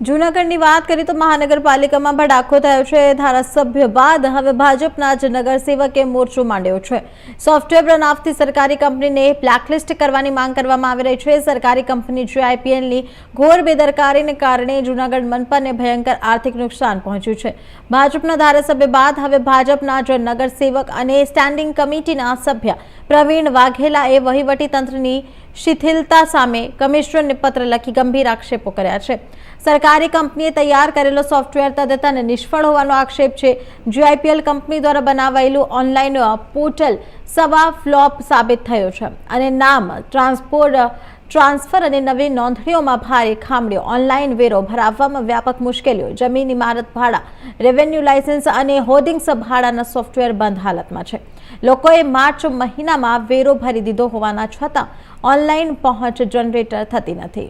જૂનાગઢની વાત કરીએ તો મહાનગરપાલિકામાં ભડાકો થયો છે। ધારાસભ્ય બાદ હવે ભાજપના જ નગરસેવકે મોરચો માંડ્યો છે। સોફ્ટવેર બનાવતી સરકારી કંપનીને બ્લેકલિસ્ટ કરવાની માંગ કરવામાં આવી રહી છે। સરકારી કંપની GIPLની ઘોર બેદરકારીને કારણે જૂનાગઢ મનપાને ભયંકર આર્થિક નુકસાન પહોંચ્યું છે। ભાજપના ધારાસભ્ય બાદ હવે ભાજપના જ નગરસેવક અને સ્ટેન્ડિંગ કમિટીના સભ્ય પ્રવીણ વાઘેલાએ વહીવટીતંત્રની શિથિલતા સામે કમિશનરને પત્ર લખી ગંભીર આક્ષેપો કર્યા છે। સરકારી કંપનીએ તૈયાર કરેલો સોફ્ટવેર તદ્દન નિષ્ફળ હોવાનો આક્ષેપ છે। GIPL કંપની દ્વારા બનાવાયેલું ઓનલાઈન પોર્ટલ સવા ફ્લોપ સાબિત થયો છે અને નામ ટ્રાન્સફર અને નવી નોંધણીઓમાં ભારે ખામીઓ, ઓનલાઈન વેરો ભરાવવામાં વ્યાપક મુશ્કેલીઓ, જમીન ઇમારત ભાડા, રેવન્યુ લાયસન્સ અને હોર્ડિંગ્સ ભાડાના સોફ્ટવેર બંધ હાલતમાં છે। લોકોએ માર્ચ મહિનામાં વેરો ભરી દીધો હોવાના છતાં ઓનલાઈન પહોંચ જનરેટ થતી નથી।